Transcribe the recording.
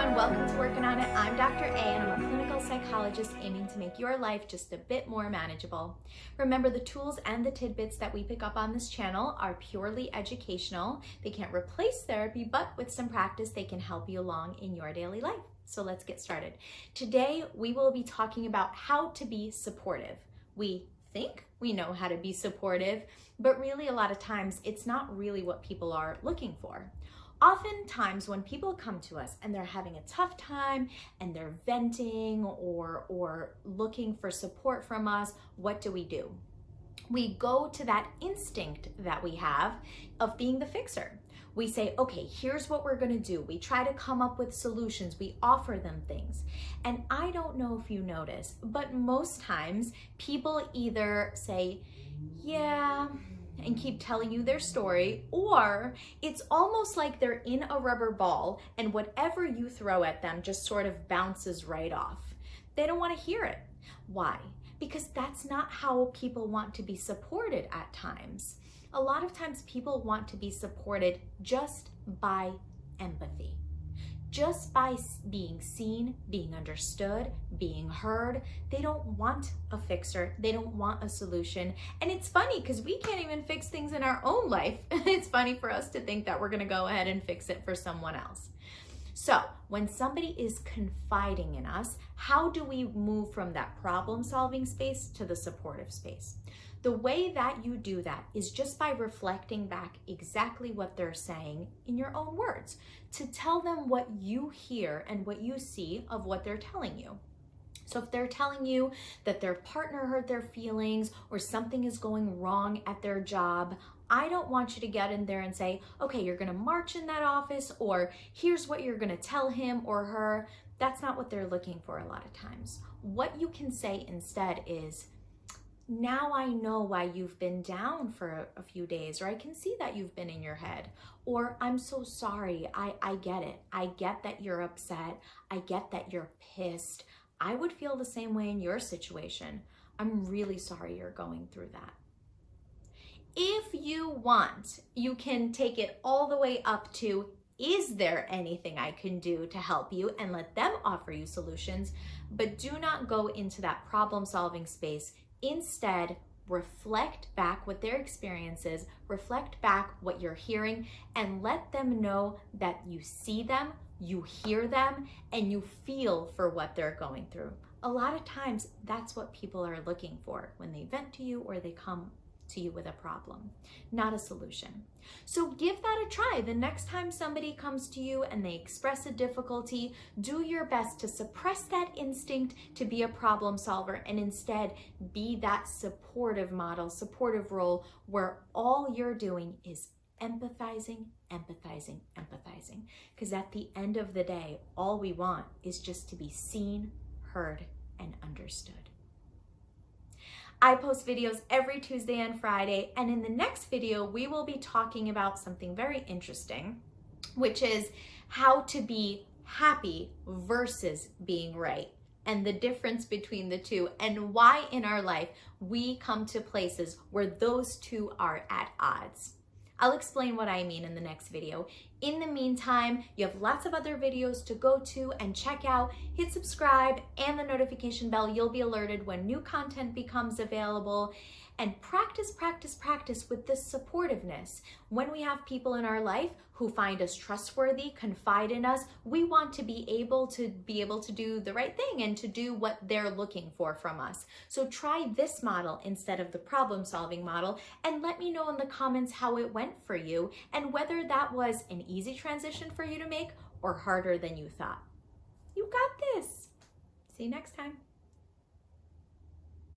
everyone, welcome to Working On It. I'm Dr. A and I'm a clinical psychologist aiming to make your life just a bit more manageable. Remember, the tools and the tidbits that we pick up on this channel are purely educational. They can't replace therapy, but with some practice they can help you along in your daily life. So let's get started. Today we will be talking about how to be supportive. We think we know how to be supportive, but really a lot of times it's not really what people are looking for. Oftentimes when people come to us and they're having a tough time and they're venting or looking for support from us, what do? We go to that instinct that we have of being the fixer. We say, okay, here's what we're gonna do. We try to come up with solutions. We offer them things. And I don't know if you notice, but most times people either say, yeah, and keep telling you their story, or it's almost like they're in a rubber ball and whatever you throw at them just sort of bounces right off. They don't want to hear it. Why? Because that's not how people want to be supported at times. A lot of times people want to be supported just by empathy. Just by being seen, being understood, being heard. They don't want a fixer. They don't want a solution. And it's funny because we can't even fix things in our own life. It's funny for us to think that we're going to go ahead and fix it for someone else. So when somebody is confiding in us, how do we move from that problem-solving space to the supportive space? The way that you do that is just by reflecting back exactly what they're saying in your own words, to tell them what you hear and what you see of what they're telling you. So if they're telling you that their partner hurt their feelings or something is going wrong at their job, I don't want you to get in there and say, okay, you're gonna march in that office, or here's what you're gonna tell him or her. That's not what they're looking for a lot of times. What you can say instead is, now I know why you've been down for a few days, or I can see that you've been in your head, or I'm so sorry, I get it. I get that you're upset. I get that you're pissed. I would feel the same way in your situation. I'm really sorry you're going through that. If you want, you can take it all the way up to, is there anything I can do to help you, and let them offer you solutions, but do not go into that problem-solving space. Instead, reflect back what their experience is, reflect back what you're hearing, and let them know that you see them, you hear them, and you feel for what they're going through. A lot of times, that's what people are looking for when they vent to you or they come to you with a problem, not a solution. So give that a try. The next time somebody comes to you and they express a difficulty, do your best to suppress that instinct to be a problem solver and instead be that supportive model, supportive role where all you're doing is empathizing, empathizing, empathizing. Because at the end of the day, all we want is just to be seen, heard, and understood. I post videos every Tuesday and Friday, and in the next video, we will be talking about something very interesting, which is how to be happy versus being right, and the difference between the two, and why in our life we come to places where those two are at odds. I'll explain what I mean in the next video. In the meantime, you have lots of other videos to go to and check out. Hit subscribe and the notification bell. You'll be alerted when new content becomes available. And practice, practice, practice with this supportiveness. When we have people in our life who find us trustworthy, confide in us, we want to be able to do the right thing and to do what they're looking for from us. So try this model instead of the problem-solving model, and let me know in the comments how it went for you and whether that was an easy transition for you to make or harder than you thought. You got this. See you next time.